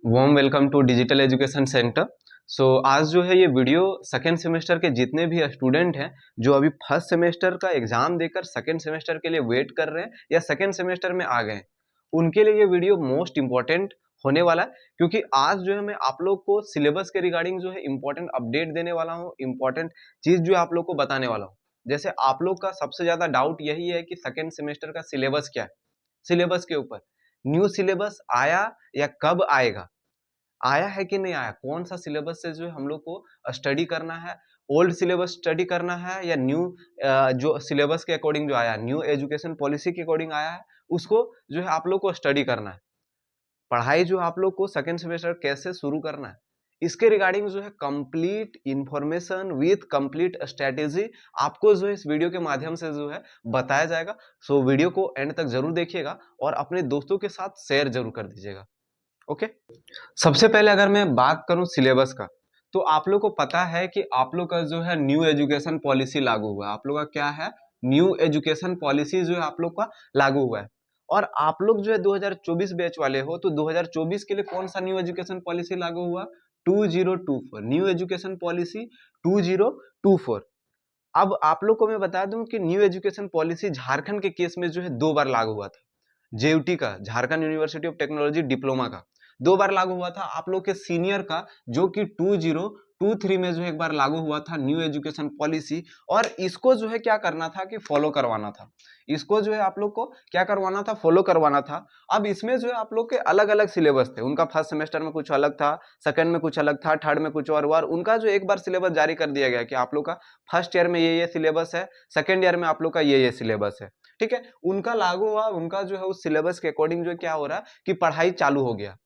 Warm welcome to digital education centre. आज जो है ये वीडियो सेकेंड सेमेस्टर के जितने भी स्टूडेंट हैं जो अभी फर्स्ट सेमेस्टर का एग्जाम देकर सेकेंड सेमेस्टर के लिए वेट कर रहे हैं या सेकेंड सेमेस्टर में आ गए हैं, उनके लिए ये वीडियो मोस्ट इंपॉर्टेंट होने वाला है। क्योंकि आज जो है मैं आप लोग को सिलेबस के रिगार्डिंग जो है इंपॉर्टेंट अपडेट देने वाला हूँ, इंपॉर्टेंट चीज जो है आप लोग को बताने वाला हूँ। जैसे आप लोग का सबसे ज्यादा डाउट यही है कि सेकेंड सेमेस्टर का सिलेबस क्या है, सिलेबस के ऊपर न्यू सिलेबस आया या कब आएगा, आया है कि नहीं आया, कौन सा सिलेबस से जो है हम लोग को स्टडी करना है, ओल्ड सिलेबस स्टडी करना है या न्यू जो सिलेबस के अकॉर्डिंग जो आया, न्यू एजुकेशन पॉलिसी के अकॉर्डिंग आया है, उसको जो है आप लोग को स्टडी करना है। पढ़ाई जो आप लोग को सेकेंड सेमेस्टर कैसे शुरू करना है, इसके रिगार्डिंग जो है complete information with complete strategy आपको जो है इस वीडियो के माध्यम से जो है बताया जाएगा। वीडियो को एंड तक जरूर देखिएगा और अपने दोस्तों के साथ शेयर जरूर कर दीजिएगा। ओके, सबसे पहले अगर मैं बात करूं सिलेबस का, तो आप लोग को पता है कि आप लोग का जो है न्यू एजुकेशन पॉलिसी लागू हुआ है। आप लोग का क्या है, न्यू एजुकेशन पॉलिसी जो है आप लोग का लागू हुआ है। और आप लोग जो है 2024 बैच वाले हो, तो 2024 के लिए कौन सा न्यू एजुकेशन पॉलिसी लागू हुआ, 2024 न्यू एजुकेशन पॉलिसी 2024। अब आप लोग को मैं बता दूं कि न्यू एजुकेशन पॉलिसी झारखंड के केस में जो है 2 बार लागू हुआ था। जेयूटी का, Jharkhand university of technology diploma का 2 बार लागू हुआ था। आप लोग के सीनियर का जो कि 2023 में जो एक बार लागू हुआ था न्यू एजुकेशन पॉलिसी। और इसको जो है क्या करना था कि फॉलो करवाना था, इसको जो है आप लोग को क्या करवाना था, फॉलो करवाना था। अब इसमें जो है आप लोग के अलग अलग सिलेबस थे, उनका फर्स्ट सेमेस्टर में कुछ अलग था, सेकंड में कुछ अलग था, थर्ड में कुछ और हुआ। उनका जो एक बार सिलेबस जारी कर दिया गया कि आप लोग का फर्स्ट ईयर में ये सिलेबस है, सेकेंड ईयर में आप लोग का ये सिलेबस है। ठीक है, उनका लागू हुआ, उनका जो है उस सिलेबस के अकॉर्डिंग जो क्या हो रहा है कि पढ़ाई चालू हो गया।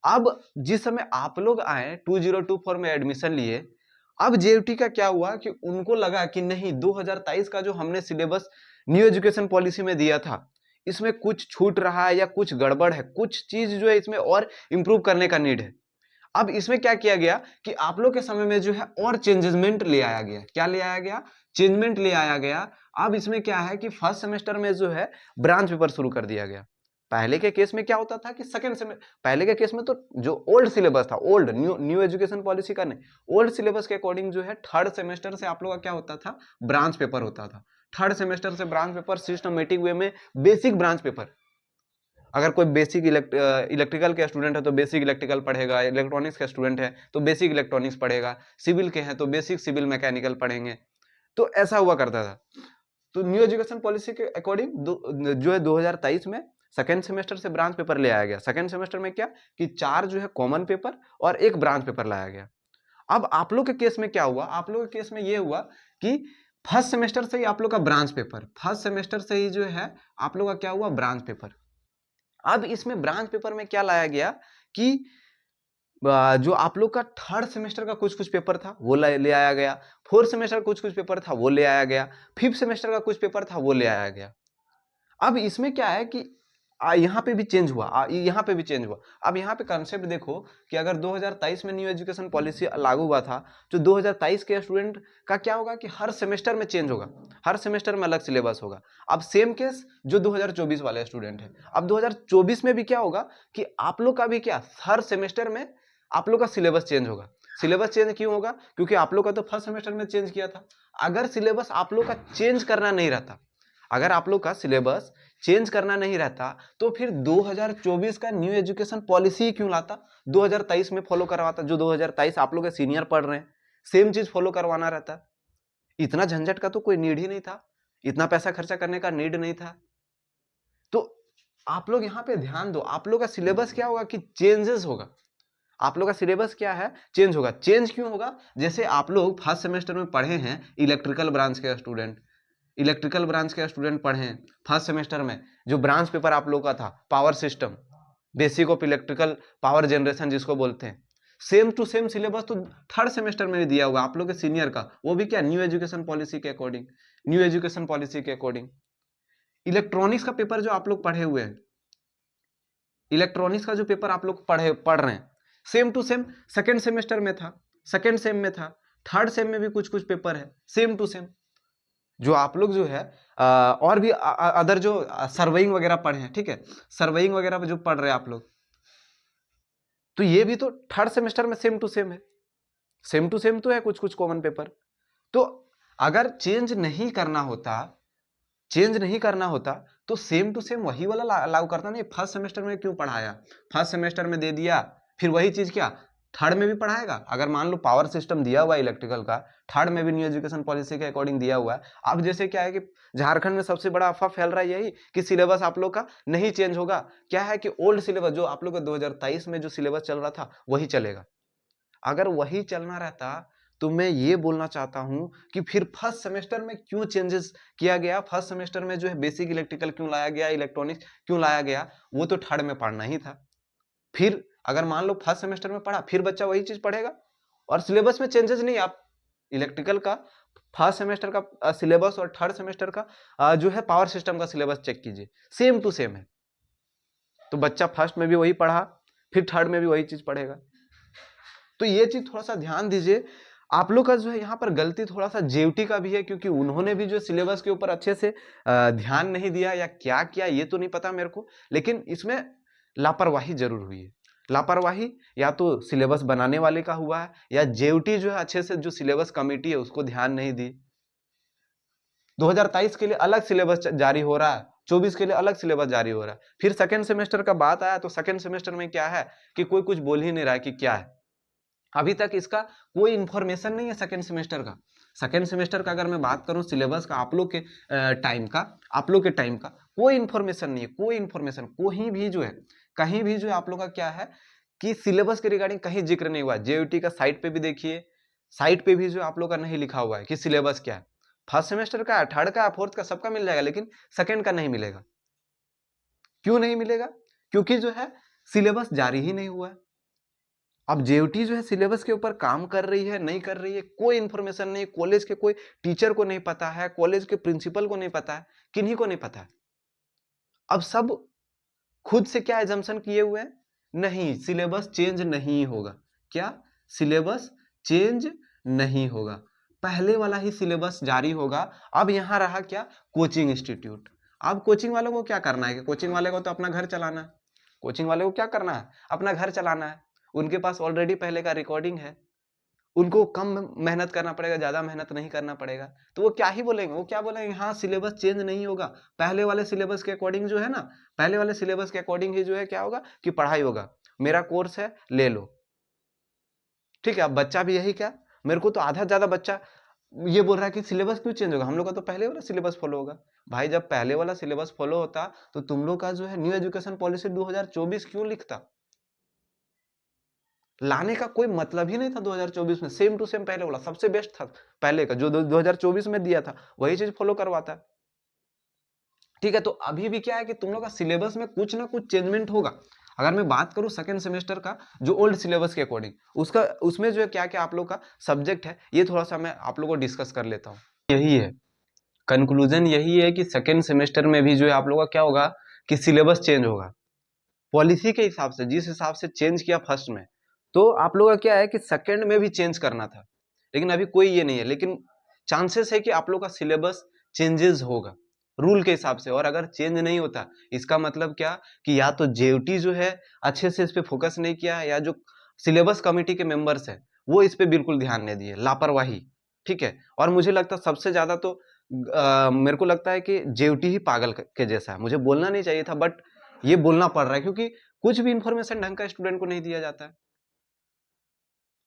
अब जिस समय आप लोग आए 2024 में एडमिशन लिए, अब जेयूटी का क्या हुआ कि उनको लगा कि नहीं, 2023 का जो हमने सिलेबस न्यू एजुकेशन पॉलिसी में दिया था, इसमें कुछ छूट रहा है या कुछ गड़बड़ है, कुछ चीज जो है इसमें और इंप्रूव करने का नीड है। अब इसमें क्या किया गया कि आप लोग के समय में जो है और चेंजमेंट ले आया गया। क्या ले आया गया, चेंजमेंट ले आया गया। अब इसमें क्या है कि फर्स्ट सेमेस्टर में जो है ब्रांच पेपर शुरू कर दिया गया। पहले के केस में क्या होता था कि सेकंड सेमेस्टर, पहले के केस में तो जो ओल्ड सिलेबस था, ओल्ड न्यू एजुकेशन पॉलिसी का नहीं, ओल्ड सिलेबस के अकॉर्डिंग जो है थर्ड सेमेस्टर से आप लोग का क्या होता था, ब्रांच पेपर होता था। थर्ड सेमेस्टर से ब्रांच पेपर सिस्टमेटिक वे में, बेसिक ब्रांच पेपर। अगर कोई बेसिक इलेक्ट्रिकल के स्टूडेंट है तो बेसिक इलेक्ट्रिकल पढ़ेगा, इलेक्ट्रॉनिक्स का स्टूडेंट है तो बेसिक इलेक्ट्रॉनिक्स पढ़ेगा, सिविल के हैं तो बेसिक सिविल मैकेनिकल पढ़ेंगे। तो ऐसा हुआ करता था। तो न्यू एजुकेशन पॉलिसी के अकॉर्डिंग जो है 2023 में सेकेंड सेमेस्टर से ब्रांच पेपर ले आया गया। सेकेंड सेमेस्टर में क्या कि 4 जो है कॉमन पेपर और 1 ब्रांच पेपर लाया गया। अब आप लोग के केस में क्या हुआ, आप लोग के केस में ये हुआ कि फर्स्ट सेमेस्टर से ही आप लोग का ब्रांच पेपर, फर्स्ट सेमेस्टर से ही जो है आप लोग का क्या हुआ, ब्रांच पेपर। अब इसमें ब्रांच पेपर में क्या लाया गया कि जो आप लोग का थर्ड सेमेस्टर का कुछ कुछ पेपर था वो ले आया गया, फोर्थ सेमेस्टर का कुछ कुछ पेपर था वो ले आया गया, फिफ्थ सेमेस्टर का कुछ पेपर था वो ले आया गया। अब इसमें क्या है कि यहाँ पे भी चेंज हुआ, यहाँ पे भी चेंज हुआ। अब यहाँ पे कंसेप्ट देखो कि अगर 2023 में न्यू एजुकेशन पॉलिसी लागू हुआ था, तो 2023 के स्टूडेंट का क्या होगा कि हर सेमेस्टर में चेंज होगा, हर सेमेस्टर में अलग सिलेबस होगा। अब सेम केस जो 2024 वाले स्टूडेंट है, अब 2024 में भी क्या होगा कि आप लोग का भी क्या, हर सेमेस्टर में आप लोग का सिलेबस चेंज होगा। सिलेबस चेंज क्यों होगा, क्योंकि आप लोग का तो फर्स्ट सेमेस्टर में चेंज किया था। अगर सिलेबस आप लोग का चेंज करना नहीं रहता, अगर आप लोग का सिलेबस चेंज करना नहीं रहता, तो फिर 2024 का न्यू एजुकेशन पॉलिसी क्यों लाता, 2023 में फॉलो करवाता। जो 2023 आप लोग के सीनियर पढ़ रहे हैं, सेम चीज फॉलो करवाना रहता। इतना झंझट का तो कोई नीड ही नहीं था, इतना पैसा खर्चा करने का नीड नहीं था। तो आप लोग यहाँ पे ध्यान दो, आप लोग का सिलेबस क्या होगा कि चेंजेस होगा। आप लोग का सिलेबस क्या है, चेंज होगा। चेंज क्यों होगा, जैसे आप लोग फर्स्ट सेमेस्टर में पढ़े हैं, इलेक्ट्रिकल ब्रांच के स्टूडेंट, इलेक्ट्रिकल ब्रांच के स्टूडेंट पढ़े फर्स्ट सेमेस्टर में, जो ब्रांच पेपर आप लोग का था power system, basic of electrical power generation जिसको बोलते हैं, सेम टू सेम सिलेबस तो थर्ड सेमेस्टर में भी दिया हुआ आप लोग के सीनियर का, वो भी क्या, न्यू एजुकेशन पॉलिसी के अकॉर्डिंग, न्यू एजुकेशन पॉलिसी के अकॉर्डिंग। इलेक्ट्रॉनिक्स का पेपर जो आप लोग पढ़े हुए हैं, इलेक्ट्रॉनिक्स का जो पेपर आप लोग पढ़ रहे हैं, same to same second semester में था, सेकेंड सेम में था, थर्ड सेम में भी कुछ कुछ पेपर है सेम टू सेम। जो आप लोग जो है और भी अदर जो सर्वेइंग वगैरह पढ़े हैं, ठीक है, सर्वेइंग वगैरह जो पढ़ रहे हैं आप लोग, तो ये भी तो थर्ड सेमेस्टर में सेम टू सेम है, सेम टू सेम तो है कुछ कुछ कॉमन पेपर। तो अगर चेंज नहीं करना होता तो सेम टू सेम वही वाला लागू करता नहीं। फर्स्ट सेमेस्टर में क्यों पढ़ाया, फर्स्ट सेमेस्टर में दे दिया, फिर वही चीज क्या थर्ड में भी पढ़ाएगा। अगर मान लो पावर सिस्टम दिया हुआ है इलेक्ट्रिकल का, थर्ड में भी न्यू एजुकेशन पॉलिसी के अकॉर्डिंग दिया हुआ है। अब जैसे क्या है कि झारखंड में सबसे बड़ा अफवाह फैल रहा है यही कि सिलेबस आप लोग का नहीं चेंज होगा। क्या है कि ओल्ड सिलेबस जो आप लोग का 2023 में जो सिलेबस चल रहा था वही चलेगा। अगर वही चलना रहता तो मैं ये बोलना चाहता हूं कि फिर फर्स्ट सेमेस्टर में क्यों चेंजेस किया गया, फर्स्ट सेमेस्टर में जो है बेसिक इलेक्ट्रिकल क्यों लाया गया, इलेक्ट्रॉनिक्स क्यों लाया गया, वो तो थर्ड में पढ़ना ही था। फिर अगर मान लो फर्स्ट सेमेस्टर में पढ़ा, फिर बच्चा वही चीज पढ़ेगा और सिलेबस में चेंजेस नहीं। आप इलेक्ट्रिकल का फर्स्ट सेमेस्टर का सिलेबस और थर्ड सेमेस्टर का जो है पावर सिस्टम का सिलेबस चेक कीजिए, सेम टू सेम है। तो बच्चा फर्स्ट में भी वही पढ़ा, फिर थर्ड में भी वही चीज पढ़ेगा। तो ये चीज थोड़ा सा ध्यान दीजिए। आप लोग का जो है यहाँ पर गलती थोड़ा सा जेयूटी का भी है, क्योंकि उन्होंने भी जो सिलेबस के ऊपर अच्छे से ध्यान नहीं दिया या क्या किया ये तो नहीं पता मेरे को, लेकिन इसमें लापरवाही जरूर हुई है। लापरवाही या तो सिलेबस बनाने वाले का हुआ है, या जेयूटी जो है अच्छे से जो सिलेबस कमेटी है उसको ध्यान नहीं दी। 2023 के लिए अलग सिलेबस जारी हो रहा है, 24 के लिए अलग सिलेबस जारी हो रहा है। फिर सेकेंड सेमेस्टर का बात आया तो सेकेंड सेमेस्टर में क्या है कि कोई कुछ बोल ही नहीं रहा है कि क्या है। अभी तक इसका कोई इंफॉर्मेशन नहीं है सेकेंड सेमेस्टर का। सेकेंड सेमेस्टर का अगर मैं बात करूं सिलेबस का, आप लोग के टाइम का कोई इंफॉर्मेशन नहीं है, कोई इंफॉर्मेशन कोई भी जो है कहीं भी जो है आप लोग का क्या है कि सिलेबस के रिगार्डिंग कहीं जिक्र नहीं हुआ। जेयूटी का साइट पे भी देखिए, साइट पे भी जो आप लोग का नहीं लिखा हुआ है कि सिलेबस क्या है। फर्स्ट सेमेस्टर का, थर्ड का, फोर्थ का सबका मिल जाएगा, लेकिन सेकेंड का नहीं मिलेगा। क्यों नहीं मिलेगा? क्योंकि जो है सिलेबस जारी ही नहीं हुआ है। अब जेयूटी जो है सिलेबस के ऊपर काम कर रही है नहीं कर रही है कोई इंफॉर्मेशन नहीं, कॉलेज के कोई टीचर को नहीं पता है, कॉलेज के प्रिंसिपल को नहीं पता है, किन्हीं को नहीं पता है। अब सब खुद से क्या एजम्पशन किए हुए हैं, नहीं सिलेबस चेंज नहीं होगा। क्या सिलेबस चेंज नहीं होगा, पहले वाला ही सिलेबस जारी होगा। अब यहां रहा क्या, कोचिंग इंस्टीट्यूट। अब कोचिंग वालों को क्या करना है कि कोचिंग वाले को तो अपना घर चलाना है, कोचिंग वाले को क्या करना है, अपना घर चलाना है। उनके पास ऑलरेडी पहले का रिकॉर्डिंग है, उनको कम मेहनत करना पड़ेगा, ज्यादा मेहनत नहीं करना पड़ेगा। तो वो क्या ही बोलेंगे, वो क्या बोलेंगे, हाँ सिलेबस चेंज नहीं होगा, पहले वाले सिलेबस के अकॉर्डिंग जो है ना, पहले वाले सिलेबस के अकॉर्डिंग ही जो है क्या होगा कि पढ़ाई होगा, मेरा कोर्स है ले लो। ठीक है, अब बच्चा भी यही क्या, मेरे को तो आधा ज्यादा बच्चा ये बोल रहा है कि सिलेबस क्यों चेंज होगा, हम लोग का तो पहले वाला सिलेबस फॉलो होगा। भाई जब पहले वाला सिलेबस फॉलो होता तो तुम लोग का जो है न्यू एजुकेशन पॉलिसी 2024 क्यों लिखता, लाने का कोई मतलब ही नहीं था। 2024 में सेम टू सेम पहले वाला सबसे बेस्ट था, पहले का जो 2024 में दिया था वही चीज फॉलो करवाता। ठीक है, तो अभी भी क्या है कि तुम लोग का सिलेबस में कुछ ना कुछ चेंजमेंट होगा। अगर मैं बात करूं सेकेंड सेमेस्टर का जो ओल्ड सिलेबस के अकॉर्डिंग, उसका उसमें जो है क्या क्या आप लोग का सब्जेक्ट है ये थोड़ा सा मैं आप लोगों को डिस्कस कर लेता हूँ। यही है कंक्लूजन, यही है कि सेकेंड सेमेस्टर में भी जो है आप लोग का क्या होगा कि सिलेबस चेंज होगा पॉलिसी के हिसाब से, जिस हिसाब से चेंज किया फर्स्ट में, तो आप लोग का क्या है कि सेकंड में भी चेंज करना था, लेकिन अभी कोई ये नहीं है। लेकिन चांसेस है कि आप लोग का सिलेबस चेंजेस होगा रूल के हिसाब से। और अगर चेंज नहीं होता इसका मतलब क्या कि या तो जेयूटी जो है अच्छे से इस पे फोकस नहीं किया, या जो सिलेबस कमेटी के मेंबर्स है वो इस पे बिल्कुल ध्यान नहीं दिए, लापरवाही। ठीक है, और मुझे लगता है सबसे ज्यादा तो मेरे को लगता है कि जेयूटी ही पागल के जैसा है। मुझे बोलना नहीं चाहिए था बट ये बोलना पड़ रहा है, क्योंकि कुछ भी इंफॉर्मेशन ढंग का स्टूडेंट को नहीं दिया जाता है।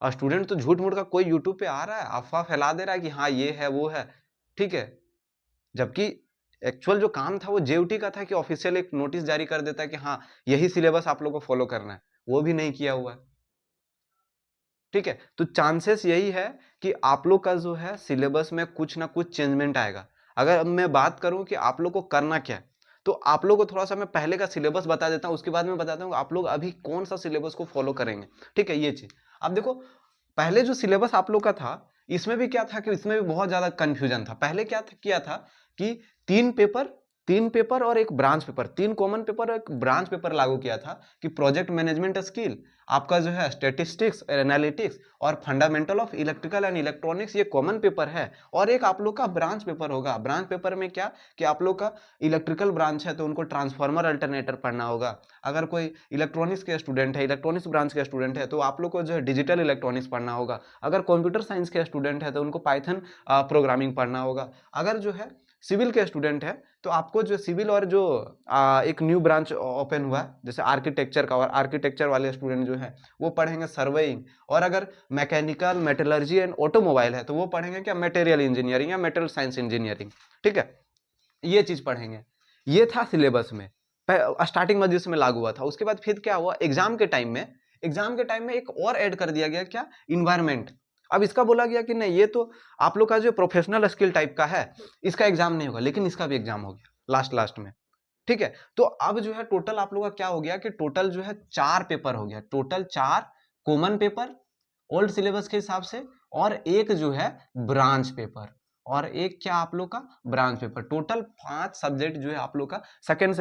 और स्टूडेंट तो झूठ मूठ का कोई यूट्यूब पे आ रहा है अफवाह फैला दे रहा है कि हाँ ये है वो है। ठीक है, जबकि एक्चुअल जो काम था वो जेयूटी का था कि ऑफिशियल एक नोटिस जारी कर देता है कि हाँ यही सिलेबस आप लोग को फॉलो करना है, वो भी नहीं किया हुआ है। ठीक है, तो चांसेस यही है कि आप लोग का जो है सिलेबस में कुछ ना कुछ चेंजमेंट आएगा। अगर मैं बात करूं कि आप लोग को करना क्या है, तो आप लोग को थोड़ा सा मैं पहले का सिलेबस बता देता हूं, उसके बाद मैं बताता हूं आप लोग अभी कौन सा सिलेबस को फॉलो करेंगे। ठीक है, ये चीज अब देखो, पहले जो सिलेबस आप लोग का था इसमें भी क्या था कि इसमें भी बहुत ज्यादा कंफ्यूजन था। पहले क्या किया था कि तीन पेपर, तीन पेपर और एक ब्रांच पेपर, तीन कॉमन पेपर और एक ब्रांच पेपर लागू किया था कि प्रोजेक्ट मैनेजमेंट स्किल, आपका जो है स्टैटिस्टिक्स, एनालिटिक्स और fundamental of electrical and electronics ये कॉमन पेपर है। और एक आप लोग का ब्रांच पेपर होगा। ब्रांच पेपर में क्या कि आप लोग का इलेक्ट्रिकल ब्रांच है तो उनको ट्रांसफार्मर अल्टरनेटर पढ़ना होगा। अगर कोई इलेक्ट्रॉनिक्स के स्टूडेंट है, इलेक्ट्रॉनिक्स ब्रांच के स्टूडेंट है, तो आप लोग को जो है डिजिटल इलेक्ट्रॉनिक्स पढ़ना होगा। अगर कंप्यूटर साइंस के स्टूडेंट है तो उनको पाइथन प्रोग्रामिंग पढ़ना होगा। अगर जो है सिविल के स्टूडेंट है तो आपको जो सिविल और जो एक न्यू ब्रांच ओपन हुआ है जैसे आर्किटेक्चर का, और आर्किटेक्चर वाले स्टूडेंट जो है वो पढ़ेंगे सर्वेइंग। और अगर मैकेनिकल, मेटलर्जी एंड ऑटोमोबाइल है तो वो पढ़ेंगे क्या, मटेरियल इंजीनियरिंग या मेटल साइंस इंजीनियरिंग। ठीक है, ये चीज पढ़ेंगे। ये था सिलेबस में, स्टार्टिंग में जिसमें लागू हुआ था। उसके बाद फिर क्या हुआ, एग्जाम के टाइम में एक और ऐड कर दिया गया, क्या, इन्वायरमेंट। अब इसका बोला गया कि नहीं, ये तो आप लोग का जो प्रोफेशनल स्किल टाइप का है, इसका एग्जाम नहीं होगा, लेकिन इसका भी एग्जाम हो गया लास्ट में। ठीक है, तो अब जो है टोटल आप लोग का क्या हो गया कि टोटल जो है 4 पेपर हो गया। Total 4 common paper old syllabus के हिसाब से, और एक जो है ब्रांच पेपर, और एक क्या आप लोग का ब्रांच पेपर। टोटल 5 सब्जेक्ट जो है आप लोग का सेकेंड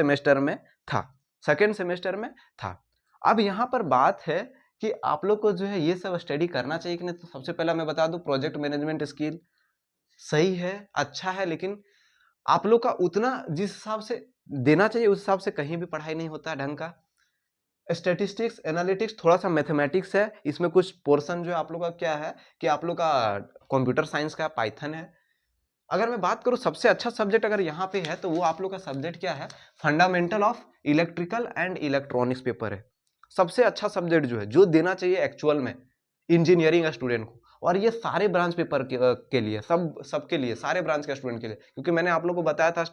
सेमेस्टर में था। अब यहाँ पर बात है कि आप लोग को जो है ये सब स्टडी करना चाहिए कि नहीं। तो सबसे पहला मैं बता दूं, प्रोजेक्ट मैनेजमेंट स्किल सही है, अच्छा है, लेकिन आप लोग का उतना जिस हिसाब से देना चाहिए उस हिसाब से कहीं भी पढ़ाई नहीं होता है ढंग का। स्टैटिस्टिक्स, एनालिटिक्स, थोड़ा सा मैथमेटिक्स है, इसमें कुछ पोर्शन जो है आप लोग का क्या है कि आप लोग का कंप्यूटर साइंस का पाइथन है। अगर मैं बात करूं सबसे अच्छा सब्जेक्ट अगर यहाँ पे है तो वो आप लोग का सब्जेक्ट क्या है, fundamental of electrical and electronics paper है। सबसे अच्छा सब्जेक्ट जो है, जो देना चाहिए एक्चुअल में इंजीनियरिंग स्टूडेंट को। और ये सारे ब्रांच पेपर के लिए, सबके लिए, सारे ब्रांच के स्टूडेंट के लिए, क्योंकि मैंने आप लोग को बताया था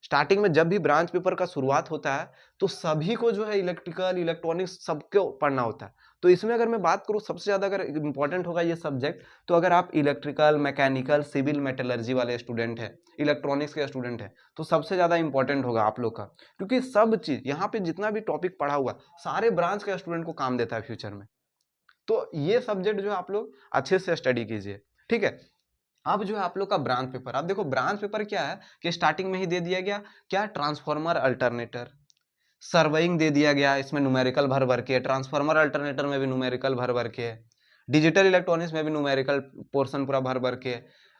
स्टार्टिंग में जब भी ब्रांच पेपर का शुरुआत होता है तो सभी को जो है इलेक्ट्रिकल, इलेक्ट्रॉनिक्स सबको पढ़ना होता है। तो इसमें अगर मैं बात करूं सबसे ज्यादा अगर इंपॉर्टेंट होगा ये सब्जेक्ट, तो अगर आप इलेक्ट्रिकल, मैकेनिकल, सिविल, मेटलर्जी वाले स्टूडेंट हैं, इलेक्ट्रॉनिक्स के स्टूडेंट हैं, तो सबसे ज्यादा इंपॉर्टेंट होगा आप लोग का। क्योंकि सब चीज यहाँ पे जितना भी टॉपिक पढ़ा हुआ सारे ब्रांच के स्टूडेंट को काम देता है फ्यूचर में। तो ये सब्जेक्ट जो आप लोग अच्छे से स्टडी कीजिए। ठीक है, अब जो है आप लोग का ब्रांच पेपर। अब देखो ब्रांच पेपर क्या है कि स्टार्टिंग में ही दे दिया गया, क्या, ट्रांसफार्मर अल्टरनेटर, सर्वेइंग दे दिया गया, इसमें न्यूमेरिकल भर भर के, ट्रांसफार्मर अल्टरनेटर में भी न्यूमेरिकल भर भर के, डिजिटल इलेक्ट्रॉनिक्स में भी न्यूमेरिकल पोर्शन पूरा भर भर के,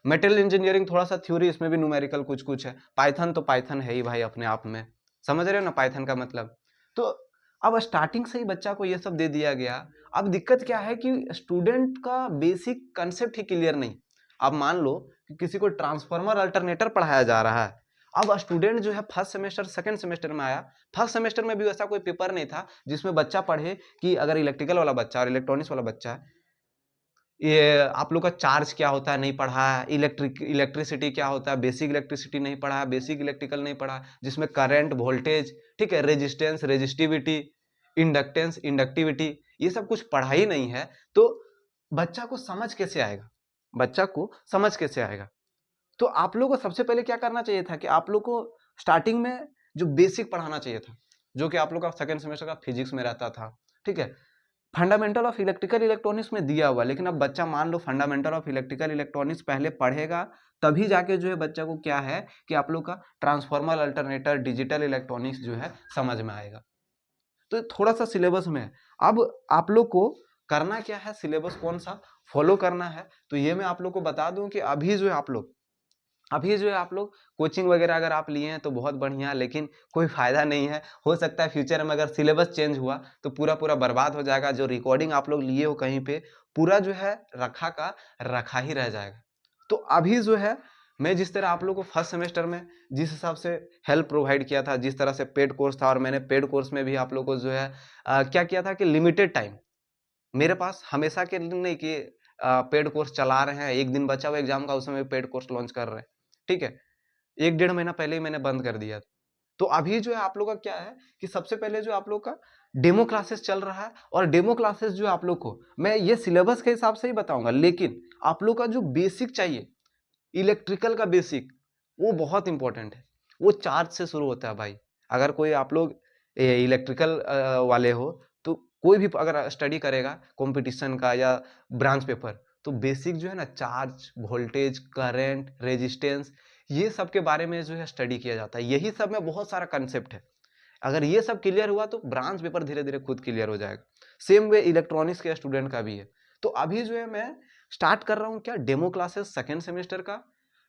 मेटल इंजीनियरिंग थोड़ा सा थ्योरी, इसमें भी न्यूमेरिकल कुछ कुछ है। पाइथन तो पाइथन है ही भाई अपने आप में, समझ रहे हो ना पाइथन का मतलब। तो अब स्टार्टिंग से ही बच्चा को ये सब दे दिया गया। अब दिक्कत क्या है कि स्टूडेंट का बेसिक कंसेप्ट ही क्लियर नहीं। अब मान लो कि किसी को ट्रांसफार्मर अल्टरनेटर पढ़ाया जा रहा है। अब स्टूडेंट जो है फर्स्ट सेमेस्टर, सेकंड सेमेस्टर में आया, फर्स्ट सेमेस्टर में भी ऐसा कोई पेपर नहीं था जिसमें बच्चा पढ़े कि अगर इलेक्ट्रिकल वाला बच्चा और इलेक्ट्रॉनिक्स वाला बच्चा है, ये आप लोग का चार्ज क्या होता है नहीं पढ़ा है, इलेक्ट्रिसिटी क्या होता है, बेसिक इलेक्ट्रिसिटी नहीं पढ़ा है, बेसिक इलेक्ट्रिकल नहीं पढ़ा, जिसमें करंट, वोल्टेज, ठीक है, रेजिस्टेंस, रेजिस्टिविटी, इंडक्टेंस, इंडक्टिविटी, ये सब कुछ पढ़ा ही नहीं है। तो बच्चा को समझ कैसे आएगा, तो आप लोग को सबसे पहले क्या करना चाहिए था कि आप लोग को स्टार्टिंग में जो बेसिक पढ़ाना चाहिए था, जो कि आप लोग का सेकंड सेमेस्टर का फिजिक्स में रहता था। ठीक है, फंडामेंटल ऑफ इलेक्ट्रिकल इलेक्ट्रॉनिक्स में दिया हुआ, लेकिन अब बच्चा मान लो फंडामेंटल ऑफ इलेक्ट्रिकल इलेक्ट्रॉनिक्स पहले पढ़ेगा, तभी जाके जो है बच्चा को क्या है कि आप लोग का ट्रांसफार्मर अल्टरनेटर, डिजिटल इलेक्ट्रॉनिक्स जो है समझ में आएगा। तो थोड़ा सा सिलेबस में है। अब आप लोग को करना क्या है, सिलेबस कौन सा फॉलो करना है, तो ये मैं आप लोग को बता दूं कि अभी जो है आप लोग कोचिंग वगैरह अगर आप लिए हैं तो बहुत बढ़िया, लेकिन कोई फायदा नहीं है। हो सकता है फ्यूचर में अगर सिलेबस चेंज हुआ तो पूरा पूरा बर्बाद हो जाएगा। जो रिकॉर्डिंग आप लोग लिए हो कहीं पे, पूरा जो है रखा का रखा ही रह जाएगा। तो अभी जो है मैं जिस तरह आप लोग को फर्स्ट सेमेस्टर में जिस हिसाब से हेल्प प्रोवाइड किया था, जिस तरह से पेड कोर्स था, और मैंने पेड कोर्स में भी आप लोग को जो है क्या किया था कि लिमिटेड टाइम मेरे पास, हमेशा के लिए नहीं कि पेड कोर्स चला रहे हैं, एक दिन बचा हुआ एग्जाम का उस समय पेड कोर्स लॉन्च कर रहे हैं। ठीक है, 1 डेढ़ महीना पहले ही मैंने बंद कर दिया। तो अभी जो है आप लोग का क्या है कि सबसे पहले जो आप लोग का डेमो क्लासेस चल रहा है, और डेमो क्लासेस जो आप लोग को मैं ये सिलेबस के हिसाब से ही बताऊंगा, लेकिन आप लोग का जो बेसिक चाहिए, इलेक्ट्रिकल का बेसिक, वो बहुत इंपॉर्टेंट है। वो चार्ज से शुरू होता है भाई। अगर कोई आप लोग इलेक्ट्रिकल वाले हो तो कोई भी अगर स्टडी करेगा कंपटीशन का या ब्रांच पेपर, तो बेसिक जो है ना, चार्ज, वोल्टेज, करंट, रेजिस्टेंस, ये सब के बारे में जो है स्टडी किया जाता है। यही सब में बहुत सारा कंसेप्ट है। अगर ये सब क्लियर हुआ तो ब्रांच पेपर धीरे धीरे खुद क्लियर हो जाएगा। सेम वे इलेक्ट्रॉनिक्स के स्टूडेंट का भी है। तो अभी जो है मैं स्टार्ट कर रहा हूँ क्या, डेमो क्लासेस सेकेंड सेमेस्टर का,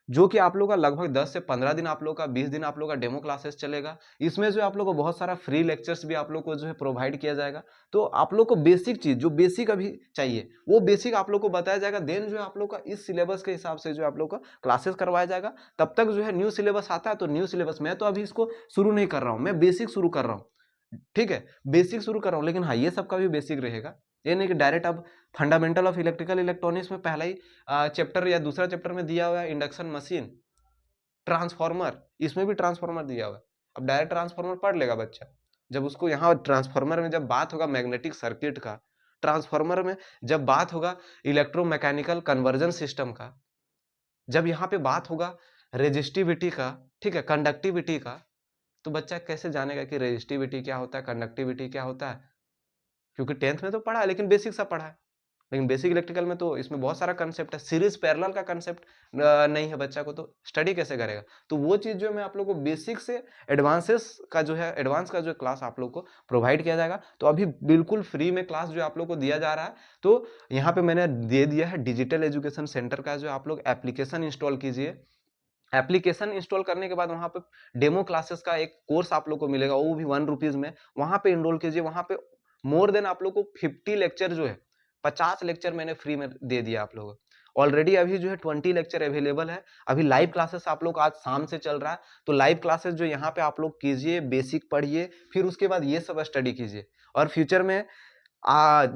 जो कि आप लोग का लगभग 10 से 15 दिन, आप लोग का 20 दिन आप लोग का डेमो क्लासेस चलेगा। इसमें जो आप लोग को बहुत सारा फ्री लेक्चर्स भी आप लोग को जो है प्रोवाइड किया जाएगा। तो आप लोग को बेसिक चीज जो बेसिक अभी चाहिए वो बेसिक आप लोग को बताया जाएगा। देन जो है आप लोग का इस सिलेबस के हिसाब से जो आप लोग का क्लासेस करवाया जाएगा। तब तक जो है न्यू सिलेबस आता है तो न्यू सिलेबस, मैं तो अभी इसको शुरू नहीं कर रहा हूँ, मैं बेसिक शुरू कर रहा हूँ। ठीक है, बेसिक शुरू कर रहा हूँ, लेकिन हाँ ये सबका भी बेसिक रहेगा। ये नहीं कि डायरेक्ट अब फंडामेंटल ऑफ इलेक्ट्रिकल इलेक्ट्रॉनिक्स में पहला ही चैप्टर या दूसरा चैप्टर में दिया हुआ है इंडक्शन मशीन, ट्रांसफार्मर, इसमें भी ट्रांसफार्मर दिया हुआ है। अब डायरेक्ट ट्रांसफार्मर पढ़ लेगा बच्चा, जब उसको यहाँ ट्रांसफार्मर में जब बात होगा मैग्नेटिक सर्किट का, ट्रांसफार्मर में जब बात होगा इलेक्ट्रोमैकेनिकल कन्वर्जन सिस्टम का, जब यहाँ पे बात होगा रेजिस्टिविटी का, ठीक है, कंडक्टिविटी का, तो बच्चा कैसे जानेगा कि रेजिस्टिविटी क्या होता है, कंडक्टिविटी क्या होता है? क्योंकि 10th में तो पढ़ा है लेकिन बेसिक सा पढ़ा है। लेकिन बेसिक इलेक्ट्रिकल में तो इसमें बहुत सारा कंसेप्ट है, सीरीज पैरेलल का कंसेप्ट नहीं है बच्चा को, तो स्टडी कैसे करेगा? तो वो चीज जो मैं आप लोग को बेसिक से एडवांसेस का जो है, एडवांस का जो क्लास आप लोग को प्रोवाइड किया जाएगा। तो अभी बिल्कुल फ्री में क्लास जो आप लोग को दिया जा रहा है। तो यहाँ पे मैंने दे दिया है डिजिटल एजुकेशन सेंटर का, जो आप लोग एप्लीकेशन इंस्टॉल कीजिए। एप्लीकेशन इंस्टॉल करने के बाद वहां पे डेमो क्लासेस का एक कोर्स आप लोग को मिलेगा, वो भी ₹1 में। वहां पे इनरोल कीजिए। वहां पे मोर देन आप लोग को 50 लेक्चर जो है, 50 लेक्चर मैंने फ्री में दे दिया आप लोगों को। ऑलरेडी अभी जो है 20 लेक्चर अवेलेबल है। अभी लाइव क्लासेस आप लोग आज शाम से चल रहा है। तो लाइव क्लासेस जो यहाँ पे आप लोग कीजिए, बेसिक पढ़िए, फिर उसके बाद ये सब स्टडी कीजिए। और फ्यूचर में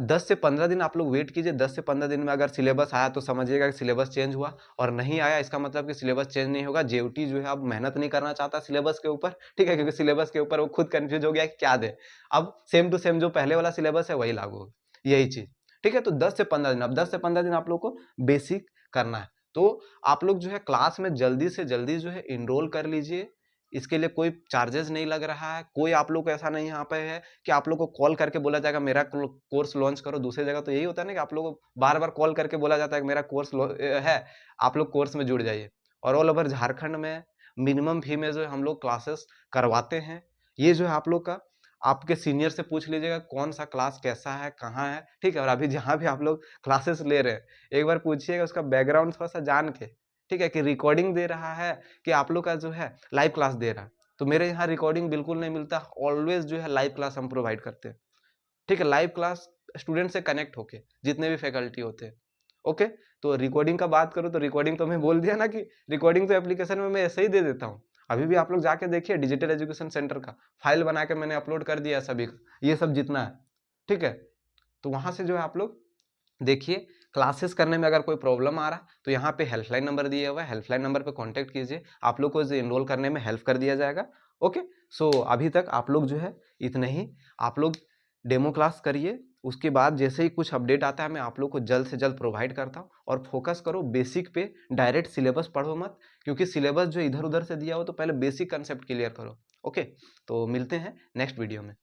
10 से 15 दिन आप लोग वेट कीजिए। 10 से 15 दिन में अगर सिलेबस आया तो समझिएगा कि सिलेबस चेंज हुआ, और नहीं आया इसका मतलब कि सिलेबस चेंज नहीं होगा। जेयूटी जो है अब मेहनत नहीं करना चाहता सिलेबस के ऊपर, ठीक है, क्योंकि सिलेबस के ऊपर वो खुद कंफ्यूज हो गया कि क्या दे। अब सेम टू सेम जो पहले वाला सिलेबस है वही लागू होगा, यही चीज। ठीक है, तो 10 से 15 दिन, अब 10 से 15 दिन आप लोग को बेसिक करना है। तो आप लोग जो है क्लास में जल्दी से जल्दी जो है इनरोल कर लीजिए। इसके लिए कोई चार्जेस नहीं लग रहा है। कोई आप लोग को ऐसा नहीं यहाँ पे है कि आप लोग को कॉल करके बोला जाएगा मेरा कोर्स लॉन्च करो। दूसरी जगह तो यही होता है ना कि आप लोग को बार बार कॉल करके बोला जाता है कि मेरा कोर्स है, आप लोग कोर्स में जुड़ जाइए। और ऑल ओवर झारखंड में मिनिमम फी में जो है हम लोग क्लासेस करवाते हैं। ये जो है आप लोग का, आपके सीनियर से पूछ लीजिएगा कौन सा क्लास कैसा है, कहाँ है, ठीक है। और अभी जहाँ भी आप लोग क्लासेस ले रहे हैं, एक बार पूछिएगा उसका बैकग्राउंड थोड़ा सा जान के, ठीक है, कि रिकॉर्डिंग दे रहा है कि आप लोग का जो है लाइव क्लास दे रहा है। तो मेरे यहाँ रिकॉर्डिंग बिल्कुल नहीं मिलता, ऑलवेज जो है लाइव क्लास हम प्रोवाइड करते हैं। ठीक है, लाइव क्लास स्टूडेंट से कनेक्ट होके, जितने भी फैकल्टी होते हैं। ओके, तो रिकॉर्डिंग का बात करूँ तो रिकॉर्डिंग तो मैं बोल दिया ना कि रिकॉर्डिंग तो एप्लीकेशन में मैं ऐसे ही दे देता हूँ। अभी भी आप लोग जाके देखिए, डिजिटल एजुकेशन सेंटर का फाइल बना के मैंने अपलोड कर दिया सभी का, ये सब जितना है, ठीक है। तो वहां से जो है आप लोग देखिए, क्लासेस करने में अगर कोई प्रॉब्लम आ रहा है तो यहाँ पे हेल्पलाइन नंबर दिया हुआ है, हेल्पलाइन नंबर पे कांटेक्ट कीजिए, आप लोग को इनरोल करने में हेल्प कर दिया जाएगा। ओके, सो अभी तक आप लोग जो है इतना ही, आप लोग डेमो क्लास करिए। उसके बाद जैसे ही कुछ अपडेट आता है मैं आप लोग को जल्द से जल्द प्रोवाइड करता हूँ। और फोकस करो बेसिक पे, डायरेक्ट सिलेबस पढ़ो मत, क्योंकि सिलेबस जो इधर उधर से दिया हो तो पहले बेसिक कंसेप्ट क्लियर करो। ओके, तो मिलते हैं नेक्स्ट वीडियो में।